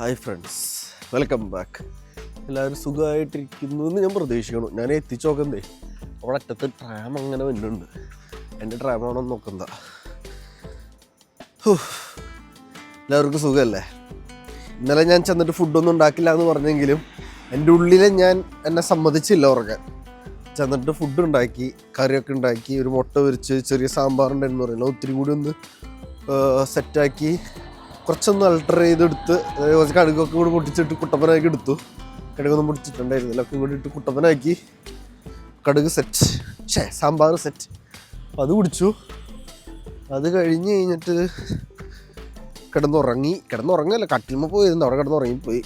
Hi friends, welcome back. എല്ലാവരും സുഖമായിട്ടിരിക്കുന്നു എന്ന് ഞാൻ പ്രതീക്ഷിക്കണം. ഞാൻ എത്തിച്ചു നോക്കുന്നേ അവിടെ അറ്റത്ത് ട്രാം അങ്ങനെ വരുന്നുണ്ട്. എൻ്റെ ട്രാമാണോ നോക്കുന്ന. എല്ലാവർക്കും സുഖമല്ലേ? ഇന്നലെ ഞാൻ ചെന്നിട്ട് ഫുഡൊന്നും ഉണ്ടാക്കില്ല എന്ന് പറഞ്ഞെങ്കിലും എൻ്റെ ഉള്ളിൽ എന്നെ സമ്മതിച്ചില്ല ഉറങ്ങാൻ. ചെന്നിട്ട് ഫുഡ് ഉണ്ടാക്കി, കറിയൊക്കെ ഉണ്ടാക്കി, ഒരു മുട്ട പൊരിച്ച്, ചെറിയ സാമ്പാറുണ്ടായിരുന്നു പറയുന്നത്, ഒത്തിരി കൂടി ഒന്ന് സെറ്റാക്കി, കുറച്ചൊന്ന് അൾട്ടർ ചെയ്തെടുത്ത്, കുറച്ച് കടുകൊക്കെ കൂടി പൊട്ടിച്ചിട്ട് കുട്ടപ്പനാക്കി എടുത്തു. കടുകൊന്നും പൊട്ടിച്ചിട്ടുണ്ടായിരുന്നില്ല, ഒക്കെ കൂടി ഇട്ട് കുട്ടപ്പനാക്കി. കടുക് സെറ്റ്, സാമ്പാർ സെറ്റ്. അപ്പം അത് കുടിച്ചു. അത് കഴിഞ്ഞിട്ട് കിടന്നുറങ്ങല്ല, കട്ടിലുമ്പോൾ പോയിരുന്നു. അവിടെ കിടന്നുറങ്ങിപ്പോയി.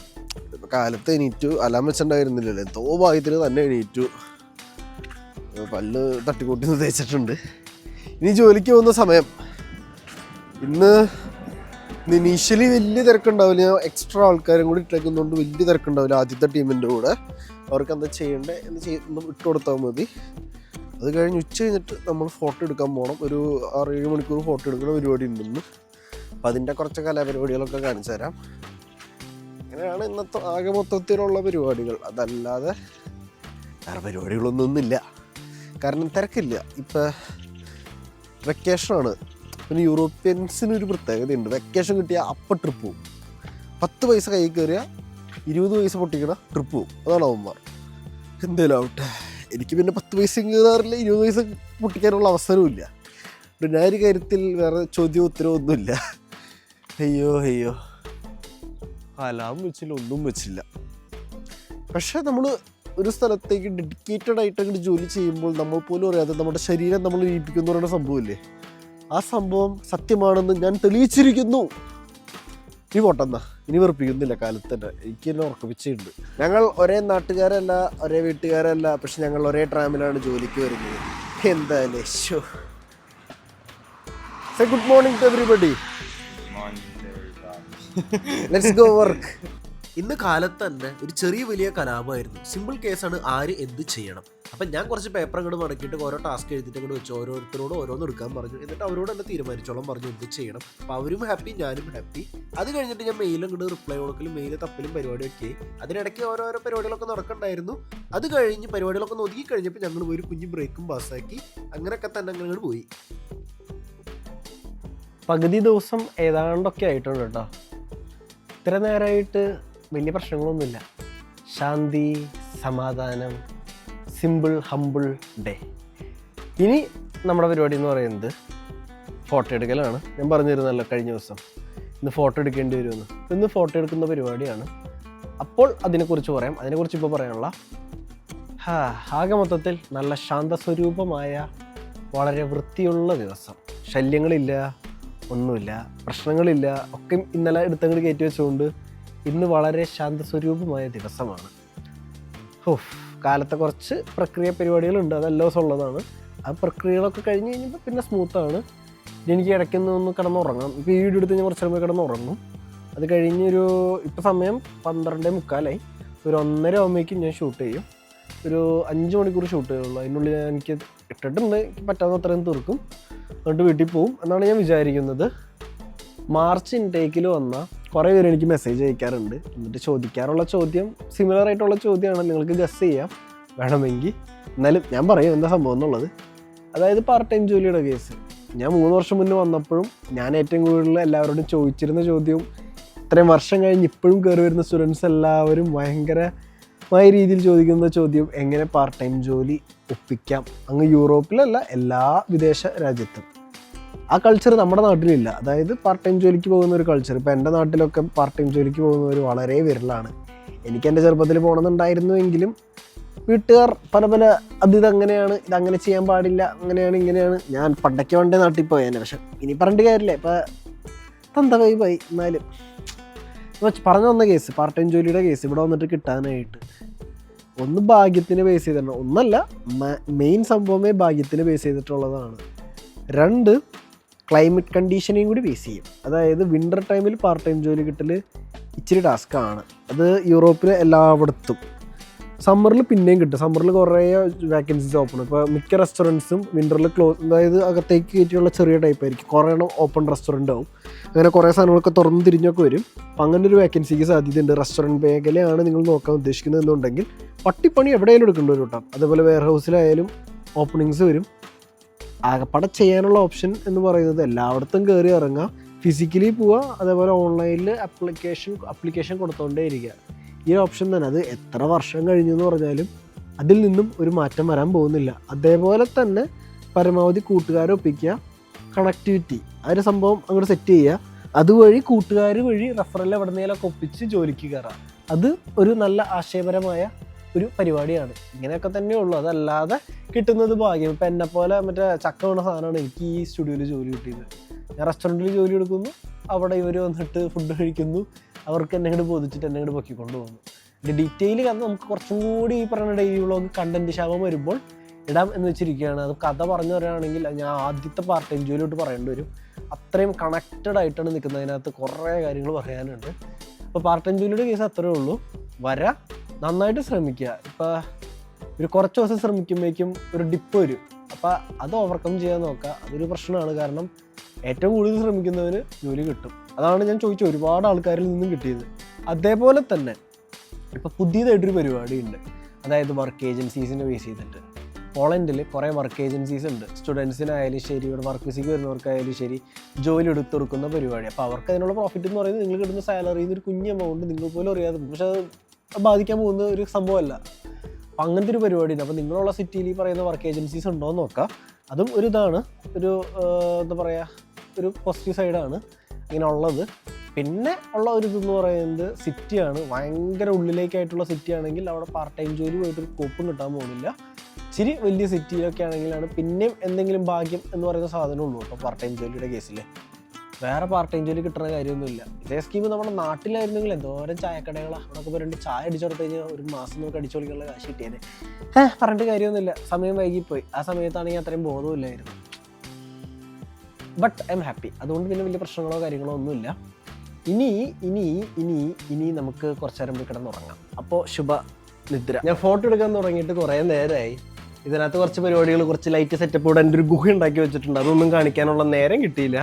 കാലത്ത് എണീറ്റു. അലാം വെച്ചിട്ടുണ്ടായിരുന്നില്ലല്ലോ, എന്തോ ഭാഗ്യത്തിന് തന്നെ എണീറ്റു. പല്ല് തട്ടിക്കൂട്ടി തേച്ചിട്ടുണ്ട്. ഇനി ജോലിക്ക് പോകുന്ന സമയം. ഇന്ന് ഇനീഷ്യലി വലിയ തിരക്കുണ്ടാവില്ല. ഞാൻ എക്സ്ട്രാ ആൾക്കാരും കൂടി ഇട്ടേക്കുന്നതുകൊണ്ട് വലിയ തിരക്കുണ്ടാവില്ല. ആദ്യത്തെ ടീമിൻ്റെ കൂടെ അവർക്ക് എന്താ ചെയ്യേണ്ടത് എന്ന് ഇട്ട് കൊടുത്താൽ മതി. അത് കഴിഞ്ഞ് ഉച്ച കഴിഞ്ഞിട്ട് നമ്മൾ ഫോട്ടോ എടുക്കാൻ പോകണം. ഒരു 6-7 മണിക്കൂർ ഫോട്ടോ എടുക്കുന്ന പരിപാടി ഉണ്ടെന്ന്. അപ്പം അതിൻ്റെ കുറച്ച് കലാപരിപാടികളൊക്കെ കാണിച്ചു തരാം. അങ്ങനെയാണ് ഇന്നത്തെ ആകെ മൊത്തത്തിലുള്ള പരിപാടികൾ. അതല്ലാതെ വേറെ പരിപാടികളൊന്നുമില്ല. കാരണം തിരക്കില്ല. ഇപ്പം വെക്കേഷനാണ്. പിന്നെ യൂറോപ്യൻസിനൊരു പ്രത്യേകതയുണ്ട്. വെക്കേഷൻ കിട്ടിയാൽ അപ്പം ട്രിപ്പ് പോവും. 10 പൈസ കയ്യിൽ കയറിയാൽ 20 പൈസ പൊട്ടിക്കണ ട്രിപ്പ് പോവും. അതാണ് അവന്മാർ. എന്തേലും ആവട്ടെ, എനിക്ക് പിന്നെ 10 പൈസയും കയറാറില്ല, 20 പൈസ പൊട്ടിക്കാനുള്ള അവസരവും ഇല്ല. പിന്നെ ആ ഒരു കാര്യത്തിൽ വേറെ ചോദ്യവും ഉത്തരവും ഒന്നുമില്ല. അയ്യോ അലാം വെച്ചില്ല, ഒന്നും വെച്ചില്ല. പക്ഷേ നമ്മൾ ഒരു സ്ഥലത്തേക്ക് ഡെഡിക്കേറ്റഡ് ആയിട്ട് അങ്ങോട്ട് ജോലി ചെയ്യുമ്പോൾ നമ്മൾ പോലും അറിയാതെ നമ്മുടെ ശരീരം നമ്മൾ ഏൽപ്പിക്കുന്ന പറയുന്ന സംഭവമില്ലേ, ആ സംഭവം സത്യമാണെന്ന് ഞാൻ തെളിയിച്ചിരിക്കുന്നു. ഈ പോട്ടെന്നാ, ഇനി വെറുപ്പിക്കുന്നില്ല. കാലത്ത് തന്നെ എനിക്ക് തന്നെ ഉറക്കപ്പിച്ചുണ്ട്. ഞങ്ങൾ ഒരേ നാട്ടുകാരല്ല, ഒരേ വീട്ടുകാരല്ല, പക്ഷെ ഞങ്ങൾ ഒരേ ട്രാമിലാണ് ജോലിക്ക് വരുന്നത്. എന്തായാലും say good morning to everybody. Let's go work. ഇന്ന് കാലത്ത് തന്നെ ഒരു ചെറിയ വലിയ കലാപമായിരുന്നു. സിമ്പിൾ കേസാണ്, ആര് എന്ത് ചെയ്യണം. അപ്പം ഞാൻ കുറച്ച് പേപ്പർ അങ്ങോട്ട് മടക്കിയിട്ട് ഓരോ ടാസ്ക് എഴുതിയിട്ട് അങ്ങോട്ട് വെച്ചു. ഓരോരുത്തരോട് ഓരോന്ന് എടുക്കാൻ പറഞ്ഞു. എന്നിട്ട് അവരോട് തന്നെ തീരുമാനിച്ചോളം പറഞ്ഞു എന്ത് ചെയ്യണം. അപ്പോൾ അവരും ഹാപ്പി, ഞാനും ഹാപ്പി. അത് കഴിഞ്ഞിട്ട് ഞാൻ മെയിലും അങ്ങോട്ട് റിപ്ലൈ കൊടുക്കലും മെയിൽ തപ്പലും പരിപാടിയൊക്കെ. അതിനിടയ്ക്ക് ഓരോരോ പരിപാടികളൊക്കെ നടക്കണ്ടായിരുന്നു. അത് കഴിഞ്ഞ് പരിപാടികളൊക്കെ ഒതുക്കി കഴിഞ്ഞപ്പോൾ ഞങ്ങൾ പോയി ഒരു കുഞ്ഞ് ബ്രേക്കും പാസ്സാക്കി. അങ്ങനെയൊക്കെ തന്നെ അങ്ങോട്ട് പോയി. പകുതി ദിവസം ഏതാണ്ടൊക്കെ ആയിട്ടുണ്ട് കേട്ടോ. ഇത്ര നേരമായിട്ട് വലിയ പ്രശ്നങ്ങളൊന്നുമില്ല. ശാന്തി, സമാധാനം, സിമ്പിൾ ഹമ്പിൾ ഡേ. ഇനി നമ്മുടെ പരിപാടി എന്ന് പറയുന്നത് ഫോട്ടോ എടുക്കലാണ്. ഞാൻ പറഞ്ഞിരുന്നല്ലോ കഴിഞ്ഞ ദിവസം ഇന്ന് ഫോട്ടോ എടുക്കേണ്ടി വരുമെന്ന്. ഇന്ന് ഫോട്ടോ എടുക്കുന്ന പരിപാടിയാണ്. അപ്പോൾ അതിനെക്കുറിച്ച് പറയാം. അതിനെക്കുറിച്ച് ഇപ്പോൾ പറയാനുള്ള ആകെ മൊത്തത്തിൽ നല്ല ശാന്തസ്വരൂപമായ വളരെ വൃത്തിയുള്ള ദിവസം. ശല്യങ്ങളില്ല, ഒന്നുമില്ല, പ്രശ്നങ്ങളില്ല. ഒക്കെ ഇന്നലെ എടുത്തങ്ങോട്ട് കയറ്റി വെച്ചുകൊണ്ട് ഇന്ന് വളരെ ശാന്തസ്വരൂപമായ ദിവസമാണ്. കാലത്തെ കുറച്ച് പ്രക്രിയ പരിപാടികളുണ്ട്, അത് എല്ലാ ദിവസവും ഉള്ളതാണ്. ആ പ്രക്രിയകളൊക്കെ കഴിഞ്ഞ് കഴിഞ്ഞപ്പോൾ പിന്നെ സ്മൂത്താണ്. എനിക്ക് ഇടയ്ക്കൊന്ന് കിടന്നുറങ്ങാം. ഇപ്പോൾ ഈ വീഡിയോ എടുത്ത് ഞാൻ കുറച്ച് സമയം കിടന്നുറങ്ങും. അത് കഴിഞ്ഞൊരു ഇപ്പോൾ സമയം 12:45. ഒരു 1:30 ആകുമ്പോഴേക്കും ഞാൻ ഷൂട്ട് ചെയ്യും. ഒരു 5 മണിക്കൂർ ഷൂട്ട് ചെയ്യുള്ളൂ. അതിനുള്ളിൽ എനിക്ക് ഇട്ടിട്ടുണ്ട്. എനിക്ക് പറ്റാവുന്ന അത്രയും തീർക്കും, എന്നിട്ട് വീട്ടിൽ പോവും എന്നാണ് ഞാൻ വിചാരിക്കുന്നത്. മാർച്ച് ഇൻടേക്കിൽ വന്ന കുറേ പേര് എനിക്ക് മെസ്സേജ് അയക്കാറുണ്ട്. എന്നിട്ട് ചോദിക്കാറുള്ള ചോദ്യം സിമിലർ ആയിട്ടുള്ള ചോദ്യമാണ്. നിങ്ങൾക്ക് ഗസ് ചെയ്യാം വേണമെങ്കിൽ. എന്നാലും ഞാൻ പറയും എന്താ സംഭവം എന്നുള്ളത്. അതായത് പാർട്ട് ടൈം ജോലിയുടെ കേസ്. ഞാൻ 3 വർഷം മുന്നേ വന്നപ്പോഴും ഞാൻ ഏറ്റവും കൂടുതൽ എല്ലാവരോടും ചോദിച്ചിരുന്ന ചോദ്യവും ഇത്രയും വർഷം കഴിഞ്ഞ് ഇപ്പോഴും കയറി വരുന്ന സ്റ്റുഡൻസ് എല്ലാവരും ഭയങ്കരമായ രീതിയിൽ ചോദിക്കുന്ന ചോദ്യം, എങ്ങനെ പാർട്ട് ടൈം ജോലി ഒപ്പിക്കാം. അങ്ങ് യൂറോപ്പിലല്ല, എല്ലാ വിദേശ രാജ്യത്തും ആ കൾച്ചർ നമ്മുടെ നാട്ടിലില്ല. അതായത് പാർട്ട് ടൈം ജോലിക്ക് പോകുന്ന ഒരു കൾച്ചർ. ഇപ്പോൾ എൻ്റെ നാട്ടിലൊക്കെ പാർട്ട് ടൈം ജോലിക്ക് പോകുന്നവർ വളരെ വിരളാണ്. എനിക്ക് എൻ്റെ ചെറുപ്പത്തിൽ പോകണമെന്നുണ്ടായിരുന്നുവെങ്കിലും വീട്ടുകാർ പല ഇതങ്ങനെയാണ്, ഇതങ്ങനെ ചെയ്യാൻ പാടില്ല, അങ്ങനെയാണ് ഇങ്ങനെയാണ്. ഞാൻ പണ്ടൊക്കെ വേണ്ടേ നാട്ടിൽ പോയേനെ. പക്ഷെ ഇനി പറഞ്ഞിട്ട് കാര്യമില്ല, ഇപ്പം തന്തവൈ പോയി. എന്നാലും പറഞ്ഞു വന്ന കേസ്, പാർട്ട് ടൈം ജോലിയുടെ കേസ് ഇവിടെ വന്നിട്ട് കിട്ടാനായിട്ട് ഒന്ന് ഭാഗ്യത്തിന് ബേസ് ചെയ്തിട്ടുണ്ട്. ഒന്നല്ല, മെയിൻ സംഭവമേ ഭാഗ്യത്തിന് ബേസ് ചെയ്തിട്ടുള്ളതാണ്. 2 ക്ലൈമറ്റ് കണ്ടീഷനെയും കൂടി ബേസ് ചെയ്യും. അതായത് വിൻ്റർ ടൈമിൽ പാർട്ട് ടൈം ജോലി കിട്ടൽ ഇച്ചിരി ടാസ്ക്കാണ്. അത് യൂറോപ്പിൽ എല്ലായിടത്തും സമ്മറിൽ പിന്നെയും കിട്ടും. സമ്മറിൽ കുറേ വാക്കൻസീസ് ഓപ്പൺ. ഇപ്പോൾ മിക്ക റെസ്റ്റോറൻറ്റ്സും വിൻ്ററിൽ ക്ലോസ്, അതായത് അകത്തേക്ക് കയറ്റിയുള്ള ചെറിയ ടൈപ്പ് ആയിരിക്കും. കുറേ എണ്ണം ഓപ്പൺ റെസ്റ്റോറൻ്റ് ആവും. അങ്ങനെ കുറേ സാധനങ്ങളൊക്കെ തുറന്ന് തിരിഞ്ഞൊക്കെ വരും. അപ്പം അങ്ങനെ ഒരു വാക്കൻസിക്ക് സാധ്യതയുണ്ട്. റെസ്റ്റോറൻറ്റ് മേഖലയാണ് നിങ്ങൾ നോക്കാൻ ഉദ്ദേശിക്കുന്നതെന്നുണ്ടെങ്കിൽ പട്ടിപ്പണി എവിടെയെങ്കിലും എടുക്കേണ്ടി വരും കേട്ടോ. അതേപോലെ വെയർ ഹൗസിലായാലും ഓപ്പണിങ്സ് വരും. ആകപ്പാടെ ചെയ്യാനുള്ള ഓപ്ഷൻ എന്ന് പറയുന്നത് എല്ലായിടത്തും കയറി ഇറങ്ങുക, ഫിസിക്കലി പോവുക, അതേപോലെ ഓൺലൈനിൽ അപ്ലിക്കേഷൻ കൊടുത്തുകൊണ്ടേ ഇരിക്കുക. ഈ ഓപ്ഷൻ തന്നെ. അത് എത്ര വർഷം കഴിഞ്ഞു എന്ന് പറഞ്ഞാലും അതിൽ നിന്നും ഒരു മാറ്റം വരാൻ പോകുന്നില്ല. അതേപോലെ തന്നെ പരമാവധി കൂട്ടുകാരെ ഒപ്പിക്കുക, കണക്ടിവിറ്റി ആ ഒരു സംഭവം അങ്ങോട്ട് സെറ്റ് ചെയ്യുക. അതുവഴി കൂട്ടുകാർ വഴി റെഫറൽ എവിടെന്നേലൊക്കെ ഒപ്പിച്ച് ജോലിക്ക് കയറാം. അത് ഒരു നല്ല ആശയപരമായ ഒരു പരിപാടിയാണ്. ഇങ്ങനെയൊക്കെ തന്നെ ഉള്ളൂ. അതല്ലാതെ കിട്ടുന്നത് ഭാഗ്യം. ഇപ്പം എന്നെപ്പോലെ മറ്റേ ചക്ക വീണ സാധനമാണ് എനിക്ക് ഈ സ്റ്റുഡിയോയിൽ ജോലി കിട്ടിയത്. ഞാൻ റെസ്റ്റോറൻറ്റിൽ ജോലി എടുക്കുന്നു, അവിടെ ഇവർ വന്നിട്ട് ഫുഡ് കഴിക്കുന്നു, അവർക്ക് എന്നെ ഇങ്ങോട്ട് ബോധിച്ചിട്ട് എന്നെ ഇങ്ങോട്ട് പൊക്കിക്കൊണ്ട് പോകുന്നു. ഇതിൻ്റെ ഡീറ്റെയിൽ കഥ നമുക്ക് കുറച്ചും കൂടി ഈ പറയുന്ന ഡെയിലി വ്ളോഗ് കണ്ടന്റ് ശാപം വരുമ്പോൾ ഇടാം എന്ന് വെച്ചിരിക്കുകയാണ്. അത് കഥ പറഞ്ഞു പറയുകയാണെങ്കിൽ ഞാൻ ആദ്യത്തെ പാർട്ട് ടൈം ജോലിയോട്ട് പറയേണ്ടി വരും. അത്രയും കണക്റ്റഡ് ആയിട്ടാണ് നിൽക്കുന്നതിനകത്ത് കുറേ കാര്യങ്ങൾ പറയാനുണ്ട്. അപ്പോൾ പാർട്ട് ടൈം ജോലിയുടെ കേസ് അത്രേ ഉള്ളൂ. നന്നായിട്ട് ശ്രമിക്കുക. ഇപ്പോൾ ഒരു കുറച്ച് ദിവസം ശ്രമിക്കുമ്പോഴേക്കും ഒരു ഡിപ്പ് വരും. അപ്പോൾ അത് ഓവർകം ചെയ്യാൻ നോക്കുക. അതൊരു പ്രശ്നമാണ്. കാരണം ഏറ്റവും കൂടുതൽ ശ്രമിക്കുന്നവന് ജോലി കിട്ടും. അതാണ് ഞാൻ ചോദിച്ചത്, ഒരുപാട് ആൾക്കാരിൽ നിന്നും കിട്ടിയത്. അതേപോലെ തന്നെ ഇപ്പോൾ പുതിയതായിട്ടൊരു പരിപാടി ഉണ്ട്. അതായത് വർക്ക് ഏജൻസീസിനെ ബേസ് ചെയ്തിട്ട് പോളണ്ടിൽ കുറേ വർക്ക് ഏജൻസീസ് ഉണ്ട്. സ്റ്റുഡൻസിനായാലും ശരി, ഇവിടെ വർക്ക് വിസയ്ക്ക് വരുന്നവർക്കായാലും ശരി, ജോലി എടുത്ത് കൊടുക്കുന്ന പരിപാടി. അപ്പോൾ അവർക്ക് അതിനുള്ള പ്രോഫിറ്റ് എന്ന് പറയുന്നത് നിങ്ങൾ കിട്ടുന്ന സാലറിയിൽ നിന്ന് ഒരു കുഞ്ഞ് എമൗണ്ട് നിങ്ങൾ പോലും അറിയാതെ, പക്ഷെ അത് ബാധിക്കാൻ പോകുന്ന ഒരു സംഭവമല്ല. അപ്പം അങ്ങനത്തെ ഒരു പരിപാടിയുണ്ട്. അപ്പോൾ നിങ്ങളുള്ള സിറ്റിയിൽ ഈ പറയുന്ന വർക്ക് ഏജൻസീസ് ഉണ്ടോ എന്ന് നോക്കാം. അതും ഒരു ഇതാണ്, ഒരു എന്താ പറയുക, ഒരു പോസിറ്റീവ് സൈഡാണ് ഇങ്ങനെ ഉള്ളത്. പിന്നെ ഉള്ള ഒരു ഇതെന്ന് പറയുന്നത് സിറ്റിയാണ്. ഭയങ്കര ഉള്ളിലേക്കായിട്ടുള്ള സിറ്റി ആണെങ്കിൽ അവിടെ പാർട്ട് ടൈം ജോലി പോയിട്ടൊരു കോപ്പും കിട്ടാൻ പോകുന്നില്ല. ഇച്ചിരി വലിയ സിറ്റിയിലൊക്കെ ആണെങ്കിലാണ് പിന്നെയും എന്തെങ്കിലും ഭാഗ്യം എന്ന് പറയുന്ന സാധനമുള്ളൂ കേട്ടോ പാർട്ട് ടൈം ജോലിയുടെ കേസിൽ. വേറെ പാർട്ട് ടൈം ജോലി കിട്ടുന്ന കാര്യമൊന്നുമില്ല. ഇതേ സ്കീം നമ്മുടെ നാട്ടിലായിരുന്നെങ്കിൽ എന്തോരം ചായക്കടകളാണ്. അവിടെയൊക്കെ പറഞ്ഞിട്ട് ചായ അടിച്ചു കൊടുത്തു കഴിഞ്ഞാൽ ഒരു മാസം നമുക്ക് അടിച്ചു കൊടുക്കാനുള്ള കാശ് കിട്ടിയത്. പറഞ്ഞിട്ട് കാര്യമൊന്നുമില്ല. സമയം വൈകിപ്പോയി. ആ സമയത്താണെങ്കിൽ അത്രയും ബോധമില്ലായിരുന്നു. But I'm happy. അതുകൊണ്ട് പിന്നെ വലിയ പ്രശ്നങ്ങളോ കാര്യങ്ങളോ ഒന്നുമില്ല. ഇനി നമുക്ക് കുറച്ച് നേരം പോയി കിടന്നുറങ്ങാം. അപ്പോൾ ശുഭ നിദ്ര. ഞാൻ ഫോട്ടോ എടുക്കാൻ തുടങ്ങിയിട്ട് കുറേ നേരമായി. ഇതിനകത്ത് കുറച്ച് പരിപാടികൾ, കുറച്ച് ലൈറ്റ് സെറ്റപ്പ് ഇവിടെ എൻ്റെ ഒരു ഗുഹ ഉണ്ടാക്കി വെച്ചിട്ടുണ്ട്. അതൊന്നും കാണിക്കാനുള്ള നേരം കിട്ടിയില്ല.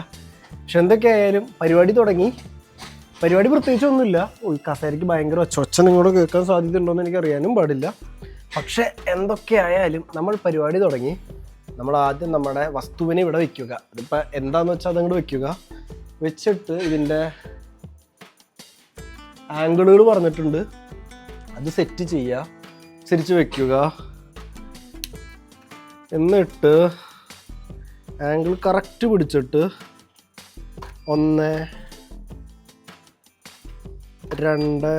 പക്ഷെ എന്തൊക്കെയായാലും പരിപാടി തുടങ്ങി. പരിപാടി പ്രത്യേകിച്ചൊന്നുമില്ല. കസേരയ്ക്ക് ഭയങ്കര ഒച്ച നിങ്ങളോട് കേൾക്കാൻ സാധ്യതയുണ്ടോയെന്ന് എനിക്കറിയാനും പാടില്ല. പക്ഷെ എന്തൊക്കെയായാലും നമ്മൾ പരിപാടി തുടങ്ങി. നമ്മൾ ആദ്യം നമ്മുടെ വസ്തുവിനെ ഇവിടെ വയ്ക്കുക. അതിപ്പോൾ എന്താണെന്ന് വെച്ചാൽ അതങ്ങോട്ട് വയ്ക്കുക. വെച്ചിട്ട് ഇതിൻ്റെ ആംഗിളുകൾ പറഞ്ഞിട്ടുണ്ട്, അത് സെറ്റ് ചെയ്യുക, തിരിച്ച് വയ്ക്കുക. എന്നിട്ട് ആംഗിൾ കറക്റ്റ് പിടിച്ചിട്ട് 1 2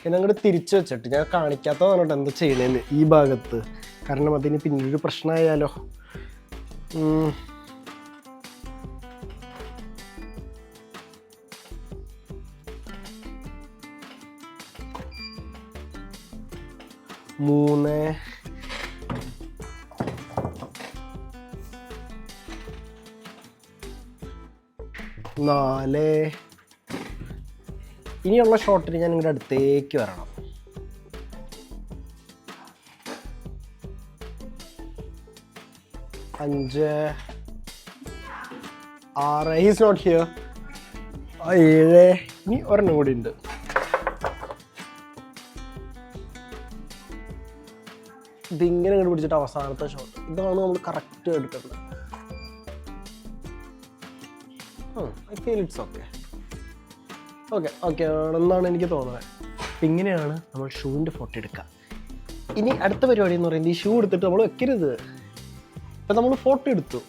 പിന്നെ അങ്ങോട്ട് തിരിച്ച് വെച്ചിട്ട്, ഞാൻ കാണിക്കാത്തതാണ് കേട്ടോ എന്താ ചെയ്യണേന്ന് ഈ ഭാഗത്ത്. കാരണം അതിന് പിന്നീട് പ്രശ്നമായാലോ. മൂന്ന് 4. ഇനിയുള്ള ഷോട്ടിന് ഞാൻ നിങ്ങളുടെ അടുത്തേക്ക് വരണം. 5 6. He's not here. 7. ഇനി ഒരെണ്ണം കൂടി ഉണ്ട്. ഇതിങ്ങനെ ഇങ്ങോട്ട് പിടിച്ചിട്ട് അവസാനത്തെ ഷോട്ട്. ഇതാണ് നമ്മൾ കറക്റ്റ് എടുക്കേണ്ടത്. ഐ ഫീൽ ഇറ്റ്സ് ഓക്കെ എന്നാണ് എനിക്ക് തോന്നുന്നത്. അപ്പം ഇങ്ങനെയാണ് നമ്മൾ ഷൂവിൻ്റെ ഫോട്ടോ എടുക്കുക. ഇനി അടുത്ത പരിപാടി എന്ന് പറയുന്നത് ഈ ഷൂ എടുത്തിട്ട് നമ്മൾ വെക്കരുത്. ഇപ്പം നമ്മൾ ഫോട്ടോ എടുത്തു,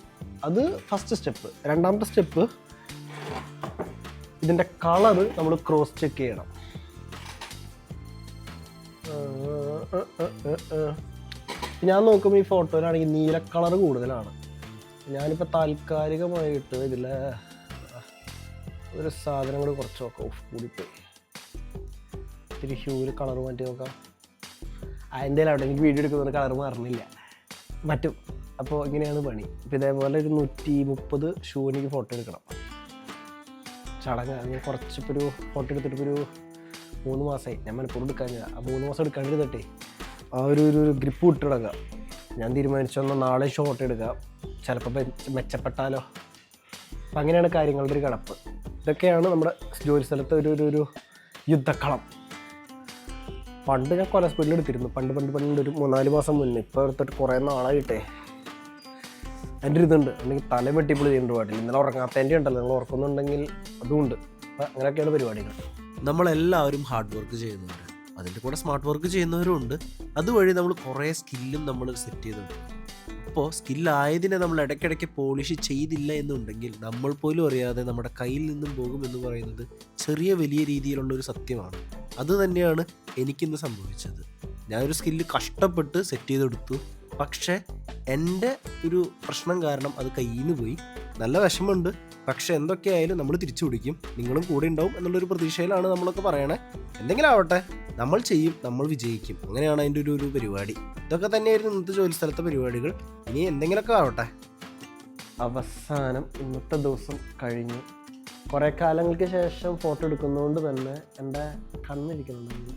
അത് ഫസ്റ്റ് സ്റ്റെപ്പ്. രണ്ടാമത്തെ സ്റ്റെപ്പ്, ഇതിൻ്റെ കളറ് നമ്മൾ ക്രോസ് ചെക്ക് ചെയ്യണം. ഞാൻ നോക്കുമ്പോൾ ഈ ഫോട്ടോയിലാണെങ്കിൽ നീല കളർ കൂടുതലാണ്. ഞാനിപ്പോൾ താൽക്കാലികമായിട്ട് ഇതിൽ ഒരു സാധനം കൂടി കുറച്ച് നോക്കാം. കൂടിപ്പോയി. ഇത്തിരി ഹ്യൂവിൽ കളർ മാറ്റി നോക്കാം. അതിൻ്റെ അവിടെ എനിക്ക് വീഡിയോ എടുക്കുന്ന കളർ മാറുന്നില്ല, മറ്റും. അപ്പോൾ ഇങ്ങനെയാണ് പണി. ഇപ്പോൾ ഇതേപോലെ ഒരു 130 ഷൂ എനിക്ക് ഫോട്ടോ എടുക്കണം. ചടങ്ങ് ഞാൻ കുറച്ചിപ്പോൾ ഒരു ഫോട്ടോ എടുത്തിട്ട് ഒരു 3 മാസമായി ഞാൻ മനപ്പൂർവ്വം എടുക്കാഞ്ഞ ആ 3 മാസം എടുക്കാണ്ടിരുന്നിട്ടേ ആ ഒരു ഗ്രിപ്പ് വിട്ടിടക്കാം. ഞാൻ തീരുമാനിച്ചൊന്ന് നാളെ ഷോട്ട് എടുക്കാം, ചിലപ്പോൾ മെച്ചപ്പെട്ടാലോ. അപ്പം അങ്ങനെയാണ് കാര്യങ്ങളുടെ ഒരു കിടപ്പ്. ഇതൊക്കെയാണ് നമ്മുടെ ജോലി സ്ഥലത്തെ ഒരു യുദ്ധക്കളം. പണ്ട് ഞാൻ കൊല സ്പീഡിൽ എടുത്തിരുന്നു, പണ്ട് ഒരു 3-4 മാസം മുന്നേ. ഇപ്പോൾ എടുത്തിട്ട് കുറേ നാളായിട്ടേ എൻ്റെ ഒരു ഇതുണ്ട്, അല്ലെങ്കിൽ തല വെട്ടിപ്പോൾ ചെയ്യേണ്ട പാടില്ല. ഇന്നലെ ഉറങ്ങാത്തതിൻ്റെ ഉണ്ടല്ലോ, നിങ്ങൾ ഉറക്കുന്നുണ്ടെങ്കിൽ അതുകൊണ്ട്. അപ്പം അങ്ങനെയൊക്കെയാണ് പരിപാടികൾ. നമ്മളെല്ലാവരും ഹാർഡ് വർക്ക് ചെയ്യുന്നുണ്ട്, അതിൻ്റെ കൂടെ സ്മാർട്ട് വർക്ക് ചെയ്യുന്നവരും ഉണ്ട്. അതുവഴി നമ്മൾ കുറേ സ്കില്ലും നമ്മൾ സെറ്റ് ചെയ്തിട്ടുണ്ട്. അപ്പോൾ സ്കില്ലായതിനെ നമ്മൾ ഇടയ്ക്കിടയ്ക്ക് പോളിഷ് ചെയ്തില്ല എന്നുണ്ടെങ്കിൽ നമ്മൾ പോലും അറിയാതെ നമ്മുടെ കയ്യിൽ നിന്നും പോകും എന്ന് പറയുന്നത് ചെറിയ വലിയ രീതിയിലുള്ളൊരു സത്യമാണ്. അത് തന്നെയാണ് എനിക്കിന്ന് സംഭവിച്ചത്. ഞാനൊരു സ്കില്ല് കഷ്ടപ്പെട്ട് സെറ്റ് ചെയ്തെടുത്തു, പക്ഷേ എൻ്റെ ഒരു പ്രശ്നം കാരണം അത് കയ്യിൽ നിന്ന് പോയി. നല്ല വിഷമമുണ്ട്, പക്ഷെ എന്തൊക്കെയായാലും നമ്മൾ തിരിച്ചു പിടിക്കും. നിങ്ങളും കൂടെ ഉണ്ടാവും എന്നുള്ളൊരു പ്രതീക്ഷയിലാണ് നമ്മളൊക്കെ പറയണേ. എന്തെങ്കിലും ആവട്ടെ, നമ്മൾ ചെയ്യും, നമ്മൾ വിജയിക്കും. അങ്ങനെയാണ് അതിൻ്റെ ഒരു പരിപാടി. ഇതൊക്കെ തന്നെയായിരുന്നു ഇന്നത്തെ ജോലി സ്ഥലത്തെ പരിപാടികൾ. ഇനി എന്തെങ്കിലുമൊക്കെ ആവട്ടെ. അവസാനം ഇന്നത്തെ ദിവസം കഴിഞ്ഞു. കുറേ കാലങ്ങൾക്ക് ശേഷം ഫോട്ടോ എടുക്കുന്നതുകൊണ്ട് തന്നെ എൻ്റെ കണ്ണിരിക്കുന്നുണ്ട്.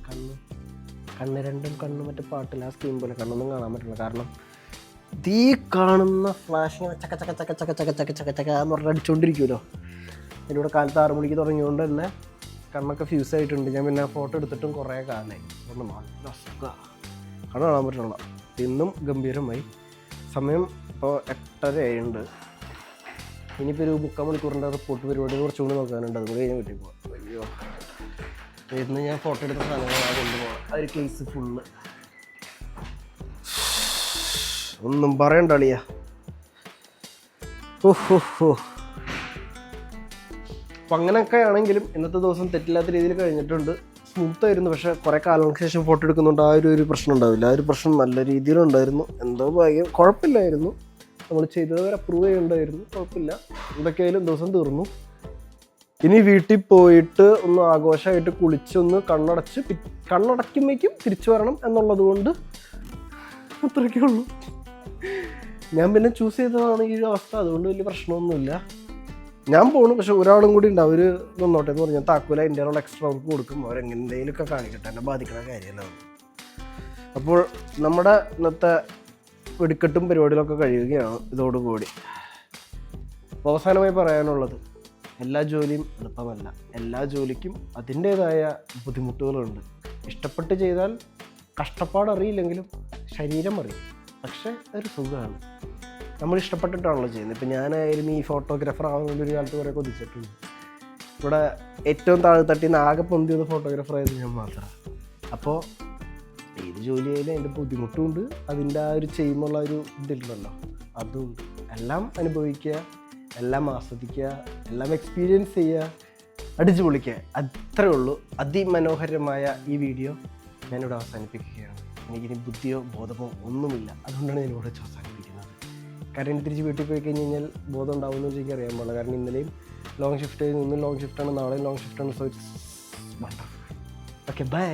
കണ്ണ് രണ്ടും മറ്റേ പാട്ടില്ല, ആ സ്കീം പോലെ കണ്ണൊന്നും കാണാൻ പറ്റില്ല. കാരണം ഈ കാണുന്ന ഫ്ലാഷ് ഇങ്ങനെ ചക്ക ചക്ക ചക്ക ചക്ക ചക്ക ചക്ക ചക്ക ചക്ക എന്ന് പറഞ്ഞാൽ അടിച്ചുകൊണ്ടിരിക്കുമല്ലോ. ഇതിലൂടെ കാലത്ത് 6 മണിക്ക് തുടങ്ങിയതുകൊണ്ട് തന്നെ കണ്ണൊക്കെ ഫ്യൂസ് ആയിട്ടുണ്ട്. ഞാൻ പിന്നെ ഫോട്ടോ എടുത്തിട്ടും കുറേ കാലമായി. ഒന്ന് നല്ല സുഖമാണ്, കണ്ണ് കാണാൻ പറ്റുള്ള. ഇന്നും ഗംഭീരമായി. സമയം ഇപ്പോൾ 8:30 ഇനിയിപ്പോൾ ഒരു 3/4 മണിക്കൂറിൻ്റെ റിപ്പോർട്ട് പരിപാടി കുറച്ചുകൂടി നോക്കാനുണ്ട്. അതുകൂടി കഴിഞ്ഞ് വീട്ടിൽ പോകാം. അയ്യോ, ഇന്ന് ഞാൻ ഫോട്ടോ എടുത്ത സാധനങ്ങളാണ് കൊണ്ടുപോകാം. ആ ഒരു കേസ് ഫുള്ള് ഒന്നും പറയണ്ട അളിയാ. അപ്പം അങ്ങനെയൊക്കെ ആണെങ്കിലും ഇന്നത്തെ ദിവസം തെറ്റില്ലാത്ത രീതിയിൽ കഴിഞ്ഞിട്ടുണ്ട്. സ്മൂത്തായിരുന്നു. പക്ഷേ കുറേ കാലങ്ങൾക്ക് ശേഷം ഫോട്ടോ എടുക്കുന്നുണ്ട്, ആ ഒരു പ്രശ്നം ഉണ്ടാവില്ല. ആ ഒരു പ്രശ്നം നല്ല രീതിയിലുണ്ടായിരുന്നു. എന്തോ ഭാഗ്യം, കുഴപ്പമില്ലായിരുന്നു. നമ്മൾ ചെയ്തവർ അപ്രൂവ് ചെയ്യുന്നുണ്ടായിരുന്നു, കുഴപ്പമില്ല. എന്തൊക്കെയായാലും ദിവസം തീർന്നു. ഇനി വീട്ടിൽ പോയിട്ട് ഒന്ന് ആഘോഷമായിട്ട് കുളിച്ചൊന്ന് കണ്ണടയ്ക്കുമ്പോഴേക്കും തിരിച്ചു വരണം എന്നുള്ളത് കൊണ്ട് അത്രയൊക്കെ ഉള്ളൂ. ഞാൻ പിന്നെ ചൂസ് ചെയ്തതാണ് ഈ ഒരു അവസ്ഥ, അതുകൊണ്ട് വലിയ പ്രശ്നമൊന്നുമില്ല. ഞാൻ പോണു, പക്ഷെ ഒരാളും കൂടി ഉണ്ട്. അവർ നിന്നോട്ടെ എന്ന് പറഞ്ഞാൽ താക്കോല എൻ്റെ എക്സ്ട്രാ അവർക്ക് കൊടുക്കും. അവരെങ്ങനെയൊക്കെ കാണിക്കട്ടെ, എന്നെ ബാധിക്കുന്ന കാര്യമല്ല. അപ്പോൾ നമ്മുടെ ഇന്നത്തെ വെടിക്കെട്ടും പരിപാടികളൊക്കെ കഴിയുകയാണ് ഇതോടുകൂടി. അവസാനമായി പറയാനുള്ളത്, എല്ലാ ജോലിയും എളുപ്പമല്ല. എല്ലാ ജോലിക്കും അതിൻ്റേതായ ബുദ്ധിമുട്ടുകളുണ്ട്. ഇഷ്ടപ്പെട്ട് ചെയ്താൽ കഷ്ടപ്പാട് അറിയില്ലെങ്കിലും ശരീരം അറിയും. പക്ഷേ അതൊരു സുഖമാണ്. നമ്മൾ ഇഷ്ടപ്പെട്ടിട്ടാണല്ലോ ചെയ്യുന്നത്. ഇപ്പം ഞാനായാലും ഈ ഫോട്ടോഗ്രാഫർ ആവുന്നതിൻ്റെ ഒരു കാലത്ത് കുറേ കൊതിച്ചിട്ടുണ്ട്. ഇവിടെ ഏറ്റവും താഴെത്തട്ടിൽ നിന്ന് ആകെ പൊന്തി വന്ന ഫോട്ടോഗ്രാഫർ ആയത് ഞാൻ മാത്രമാണ്. അപ്പോൾ ഏത് ജോലിയായാലും അതിൻ്റെ ബുദ്ധിമുട്ടുമുണ്ട്, അതിൻ്റെ ആ ഒരു ചെയ്യുമ്പോഴുള്ള ഒരു ഇതില്ലല്ലോ, അതുമുണ്ട്. എല്ലാം അനുഭവിക്കുക, എല്ലാം ആസ്വദിക്കുക, എല്ലാം എക്സ്പീരിയൻസ് ചെയ്യുക, അടിച്ചു പൊളിക്കുക. അത്രേ ഉള്ളൂ. അതിമനോഹരമായ ഈ വീഡിയോ ഞാനിവിടെ അവസാനിപ്പിക്കുകയാണ്. എനിക്കിനി ബുദ്ധിയോ ബോധമോ ഒന്നുമില്ല, അതുകൊണ്ടാണ് ഞാനിവിടെ അവസാനിപ്പിക്കുന്നത്. കാരണം എനിക്ക് തിരിച്ച് വീട്ടിൽ പോയി കഴിഞ്ഞ് കഴിഞ്ഞാൽ ബോധം ഉണ്ടാവുമെന്ന് എനിക്ക് അറിയാൻ പാടില്ല. കാരണം ഇന്നലെയും ലോങ് ഷിഫ്റ്റ് ആയിരുന്നു, ഇന്നും ലോങ് ഷിഫ്റ്റാണ്, നാളെയും ലോങ് ഷിഫ്റ്റാണ്. So it's wonderful. Okay, by.